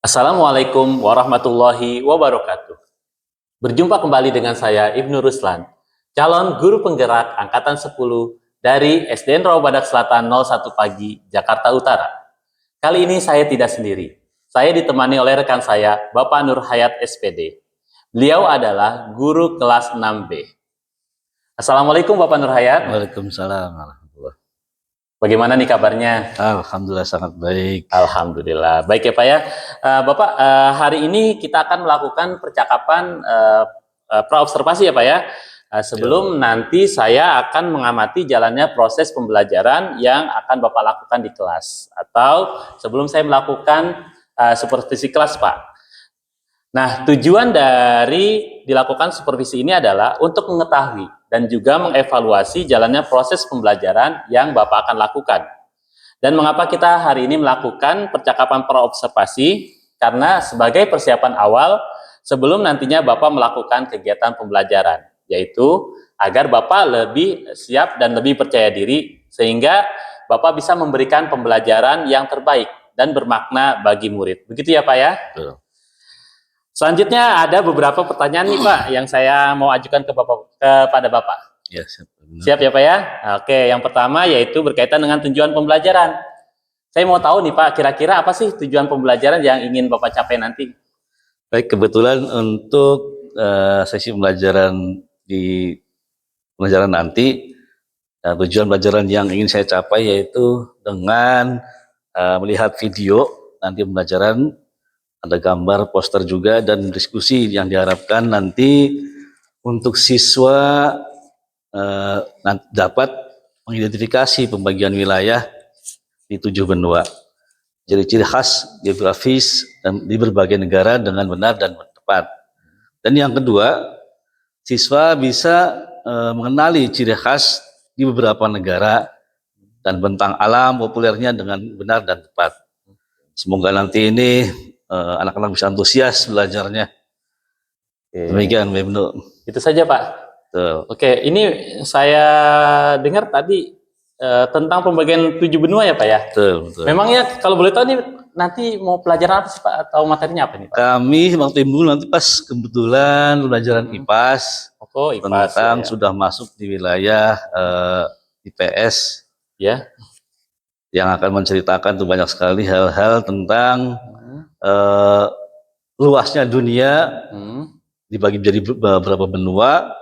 Assalamualaikum warahmatullahi wabarakatuh. Berjumpa kembali dengan saya Ibnu Ruslan, calon guru penggerak angkatan 10 dari SDN Rawabadak Selatan 01 Pagi, Jakarta Utara. Kali ini saya tidak sendiri. Saya ditemani oleh rekan saya, Bapak Nur Hayat SPD. Beliau adalah guru kelas 6B. Assalamualaikum Bapak Nur Hayat. Waalaikumsalam warahmatullahi. Bagaimana nih kabarnya? Alhamdulillah sangat baik. Alhamdulillah. Baik ya Pak ya. Bapak, hari ini kita akan melakukan percakapan praobservasi ya Pak ya. Sebelum nanti saya akan mengamati jalannya proses pembelajaran yang akan Bapak lakukan di kelas. Atau sebelum saya melakukan supervisi kelas Pak. Nah, tujuan dari dilakukan supervisi ini adalah untuk mengetahui dan juga mengevaluasi jalannya proses pembelajaran yang Bapak akan lakukan. Dan mengapa kita hari ini melakukan percakapan praobservasi? Karena sebagai persiapan awal sebelum nantinya Bapak melakukan kegiatan pembelajaran, yaitu agar Bapak lebih siap dan lebih percaya diri sehingga Bapak bisa memberikan pembelajaran yang terbaik dan bermakna bagi murid. Begitu ya Pak ya? Betul. Selanjutnya ada beberapa pertanyaan nih Pak yang saya mau ajukan kepada Bapak. Ya, siap. Siap ya Pak ya? Oke, yang pertama yaitu berkaitan dengan tujuan pembelajaran. Saya mau tahu nih Pak, kira-kira apa sih tujuan pembelajaran yang ingin Bapak capai nanti? Baik, kebetulan untuk sesi pembelajaran nanti, tujuan pembelajaran yang ingin saya capai yaitu dengan melihat video nanti pembelajaran, ada gambar, poster juga, dan diskusi yang diharapkan nanti untuk siswa dapat mengidentifikasi pembagian wilayah di 7 benua. Ciri-ciri khas geografis dan di berbagai negara dengan benar dan tepat. Dan yang kedua, siswa bisa mengenali ciri khas di beberapa negara dan bentang alam populernya dengan benar dan tepat. Semoga nanti ini anak-anak bisa antusias belajarnya. Demikian, Ibnu. Itu saja Pak. Betul. Oke, ini saya dengar tadi tentang pembagian 7 benua ya Pak ya? Betul. Memangnya kalau boleh tahu nih nanti mau pelajaran apa sih Pak atau materinya apa nih Pak? Kami waktu dulu nanti pas kebetulan pelajaran IPAS, IPAS tentang ya. sudah masuk di wilayah IPS Ya. yang akan menceritakan tuh banyak sekali hal-hal tentang luasnya dunia dibagi menjadi beberapa benua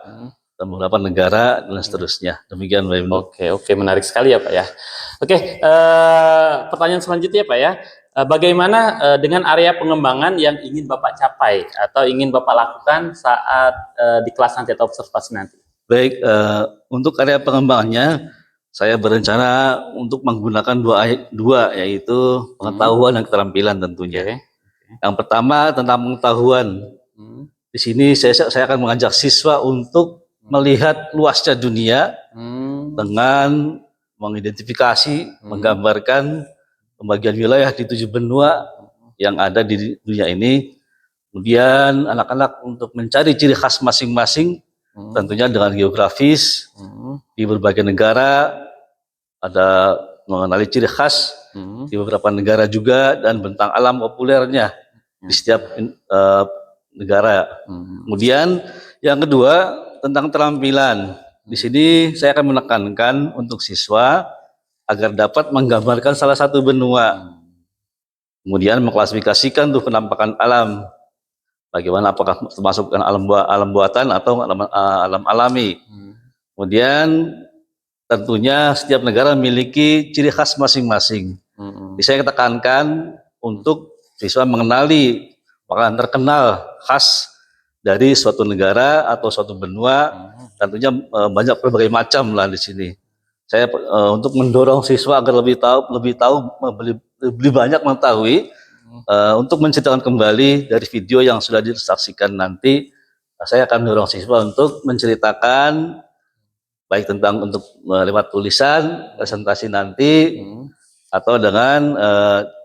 dan beberapa negara dan seterusnya. Demikian Pak Ibnu. Oke, menarik sekali ya Pak ya. Oke, pertanyaan selanjutnya Pak ya. Bagaimana dengan area pengembangan yang ingin Bapak capai atau ingin Bapak lakukan saat di kelas nanti atau observasi nanti? Baik, untuk area pengembangannya saya berencana untuk menggunakan dua yaitu pengetahuan dan keterampilan tentunya. Yang pertama tentang pengetahuan. Di sini saya akan mengajak siswa untuk melihat luasnya dunia dengan mengidentifikasi, menggambarkan pembagian wilayah di 7 benua yang ada di dunia ini. Kemudian anak-anak untuk mencari ciri khas masing-masing, tentunya dengan geografis di berbagai negara, ada mengenali ciri khas di beberapa negara juga dan bentang alam populernya di setiap negara. Kemudian yang kedua tentang keterampilan. Di sini saya akan menekankan untuk siswa agar dapat menggambarkan salah satu benua. Kemudian mengklasifikasikan tuh penampakan alam. Bagaimana, apakah termasuk alam buatan atau alam alami. Kemudian tentunya setiap negara memiliki ciri khas masing-masing. Saya tekankan untuk siswa mengenali makanan terkenal khas dari suatu negara atau suatu benua, tentunya banyak berbagai macam lah di sini. Saya untuk mendorong siswa agar lebih banyak mengetahui, untuk menceritakan kembali dari video yang sudah disaksikan nanti, saya akan mendorong siswa untuk menceritakan baik tentang untuk lewat tulisan, presentasi nanti, atau dengan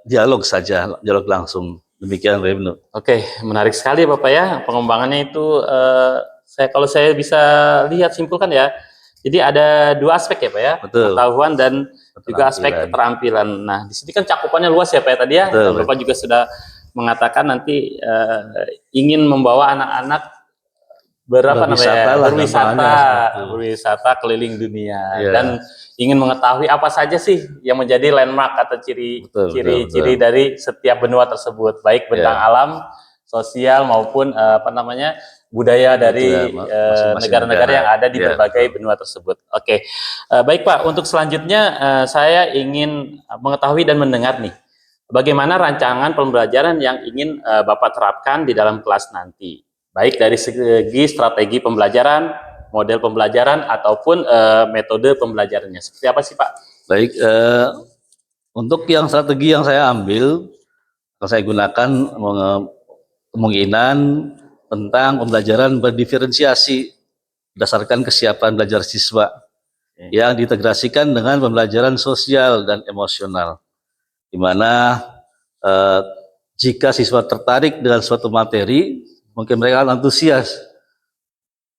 dialog saja, dialog langsung. Demikian Pak Ibnu. Oke, menarik sekali Bapak ya. Pengembangannya itu kalau saya bisa lihat simpulkan ya. Jadi ada 2 aspek ya Pak ya. Betul. Pengetahuan dan juga aspek keterampilan. Nah, di sini kan cakupannya luas ya Pak ya tadi ya. Betul. Bapak juga sudah mengatakan nanti ingin membawa anak-anak berwisata keliling dunia dan ingin mengetahui apa saja sih yang menjadi landmark atau ciri-ciri dari setiap benua tersebut, baik bentang alam, sosial maupun budaya dari negara-negara yang ada di berbagai benua tersebut. Oke, baik Pak. Untuk selanjutnya saya ingin mengetahui dan mendengar nih, bagaimana rancangan pembelajaran yang ingin Bapak terapkan di dalam kelas nanti, baik dari segi strategi pembelajaran, model pembelajaran, ataupun metode pembelajarannya. Seperti apa sih Pak? Baik, untuk yang strategi yang saya ambil, saya gunakan kemungkinan tentang pembelajaran berdiferensiasi berdasarkan kesiapan belajar siswa yang diintegrasikan dengan pembelajaran sosial dan emosional, di mana jika siswa tertarik dengan suatu materi, mungkin mereka akan antusias,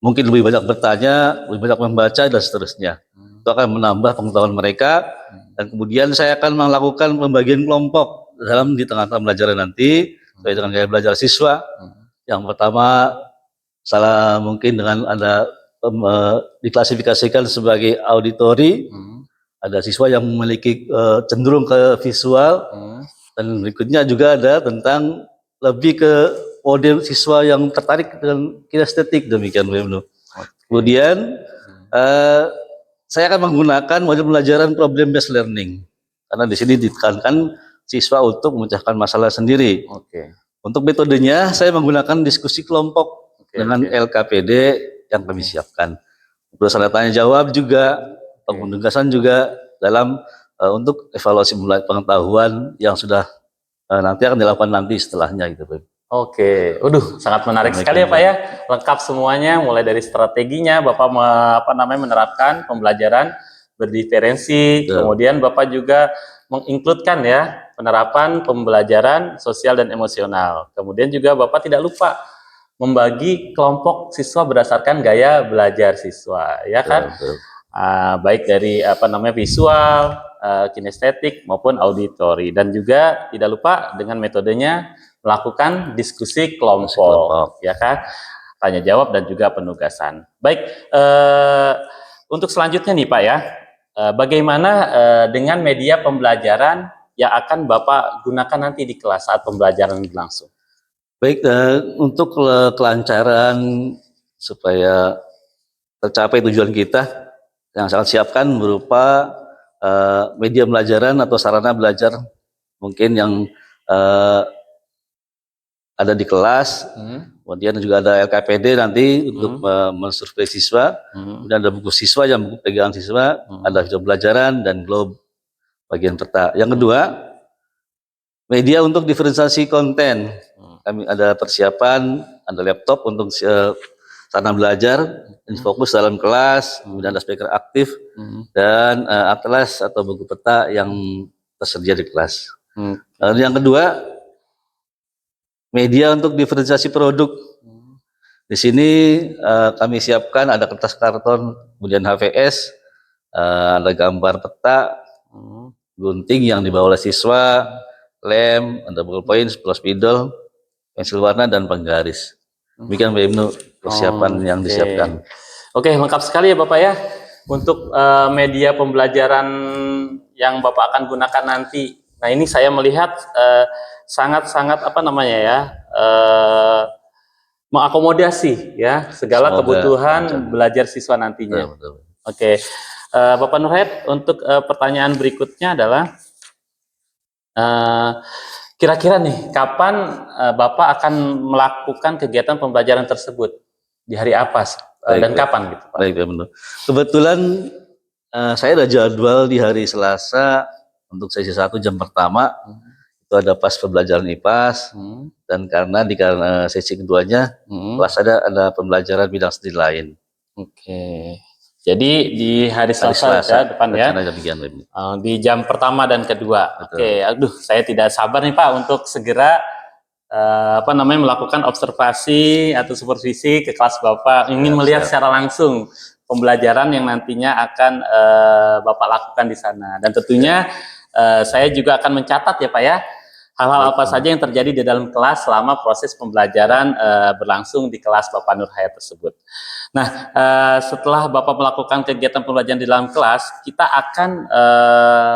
mungkin lebih banyak bertanya, lebih banyak membaca, dan seterusnya. Itu akan menambah pengetahuan mereka, dan kemudian saya akan melakukan pembagian kelompok di tengah-tengah pembelajaran nanti, sesuai dengan gaya belajar siswa. Yang pertama, mungkin dengan ada diklasifikasikan sebagai auditori, ada siswa yang memiliki cenderung ke visual, dan berikutnya juga ada tentang lebih ke model siswa yang tertarik dengan kinestetik, demikian. Kemudian saya akan menggunakan model pembelajaran problem based learning, karena di sini ditekankan siswa untuk memecahkan masalah sendiri. Untuk metodenya saya menggunakan diskusi kelompok dengan LKPD yang kami siapkan. Terus ada tanya jawab juga, penugasan juga dalam untuk evaluasi pengetahuan yang sudah nanti akan dilakukan nanti setelahnya gitu. Oke, sangat menarik sekali ya Pak ya, lengkap semuanya, mulai dari strateginya Bapak menerapkan pembelajaran berdiferensi, kemudian Bapak juga menginkludkan ya penerapan pembelajaran sosial dan emosional. Kemudian juga Bapak tidak lupa membagi kelompok siswa berdasarkan gaya belajar siswa, ya kan? Baik dari visual, kinestetik maupun auditori, dan juga tidak lupa dengan metodenya melakukan diskusi kelompok, ya kan? Tanya jawab dan juga penugasan. Baik, untuk selanjutnya nih Pak ya, bagaimana dengan media pembelajaran yang akan Bapak gunakan nanti di kelas saat pembelajaran berlangsung? Baik, untuk kelancaran supaya tercapai tujuan kita, yang saya siapkan berupa media pembelajaran atau sarana belajar mungkin yang ada di kelas, kemudian juga ada LKPD nanti untuk mensurvei siswa, kemudian ada buku siswa yang buku pegangan siswa, ada video pembelajaran dan globe bagian peta. Yang kedua, media untuk diferensiasi konten. Kami ada persiapan, ada laptop untuk sarana belajar, fokus dalam kelas, kemudian ada speaker aktif, dan atlas atau buku peta yang tersedia di kelas. Yang kedua, media untuk diferensiasi produk. Di sini kami siapkan ada kertas karton, kemudian HVS, ada gambar peta, gunting yang dibawa oleh siswa, lem, ada ballpoint, spidol, pensil warna, dan penggaris. Demikian Mbak Ibnu persiapan yang disiapkan. Oke, lengkap sekali ya Bapak ya. Untuk media pembelajaran yang Bapak akan gunakan nanti. Nah ini saya melihat sangat-sangat mengakomodasi ya segala kebutuhan belajar siswa nantinya. Oke, Bapak Nurhaid, untuk pertanyaan berikutnya adalah kira-kira nih kapan Bapak akan melakukan kegiatan pembelajaran tersebut, di hari apa dan kapan gitu Pak? Baik, kebetulan saya ada jadwal di hari Selasa untuk sesi 1 jam pertama. Itu ada pas pembelajaran IPAS, dan karena sesi keduanya kelas ada pembelajaran bidang studi lain. Oke, jadi di hari Selasa depan ya, di jam pertama dan kedua. Oke, saya tidak sabar nih Pak untuk segera melakukan observasi atau supervisi ke kelas Bapak, ingin melihat secara langsung pembelajaran yang nantinya akan Bapak lakukan di sana, dan tentunya saya juga akan mencatat ya Pak ya hal-hal apa saja yang terjadi di dalam kelas selama proses pembelajaran berlangsung di kelas Bapak Nur Hayat tersebut. Nah, setelah Bapak melakukan kegiatan pembelajaran di dalam kelas, kita akan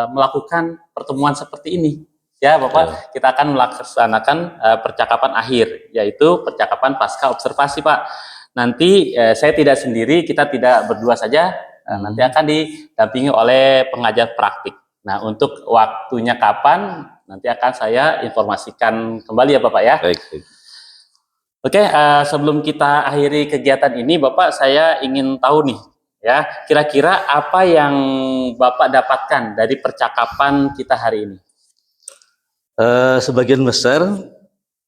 melakukan pertemuan seperti ini. Ya, Bapak, kita akan melaksanakan percakapan akhir, yaitu percakapan pasca observasi, Pak. Nanti saya tidak sendiri, kita tidak berdua saja, nanti akan didampingi oleh pengajar praktik. Nah, untuk waktunya kapan, nanti akan saya informasikan kembali ya Bapak ya. Baik. Oke, sebelum kita akhiri kegiatan ini, Bapak, saya ingin tahu nih, ya, kira-kira apa yang Bapak dapatkan dari percakapan kita hari ini? Sebagian besar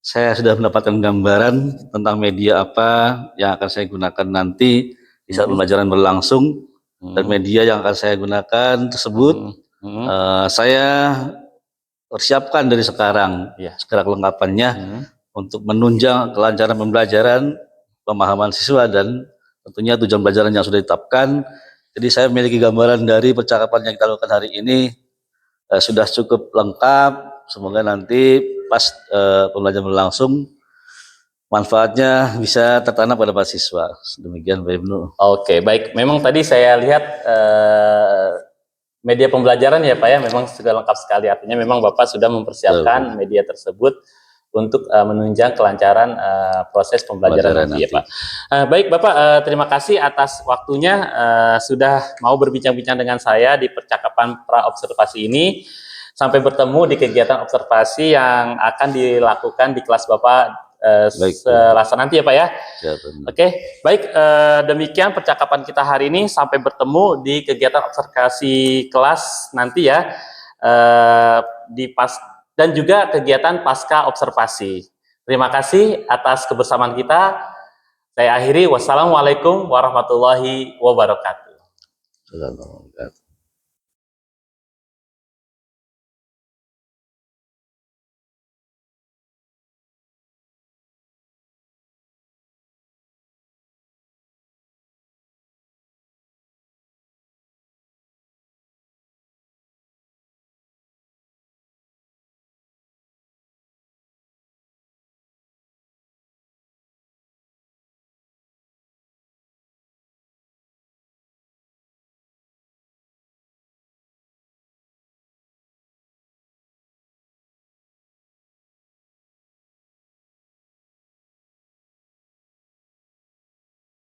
saya sudah mendapatkan gambaran tentang media apa yang akan saya gunakan nanti di saat pembelajaran berlangsung, dan media yang akan saya gunakan tersebut saya persiapkan dari sekarang segala kelengkapannya untuk menunjang kelancaran pembelajaran, pemahaman siswa, dan tentunya tujuan pembelajaran yang sudah ditetapkan. Jadi saya memiliki gambaran dari percakapan yang kita lakukan hari ini sudah cukup lengkap. Semoga nanti pas pembelajaran berlangsung manfaatnya bisa tertanam pada para siswa. Demikian Pak Ibnu. Oke, baik. Memang tadi saya lihat media pembelajaran ya Pak ya, memang sudah lengkap sekali. Artinya memang Bapak sudah mempersiapkan media tersebut untuk menunjang kelancaran proses pembelajaran nanti ya Pak. Baik Bapak, terima kasih atas waktunya sudah mau berbincang-bincang dengan saya di percakapan pra-observasi ini. Sampai bertemu di kegiatan observasi yang akan dilakukan di kelas Bapak Selasa nanti ya Pak ya. Oke, baik, demikian percakapan kita hari ini. Sampai bertemu di kegiatan observasi kelas nanti ya, dan juga kegiatan pasca observasi. Terima kasih atas kebersamaan kita. Saya akhiri, wassalamualaikum warahmatullahi wabarakatuh.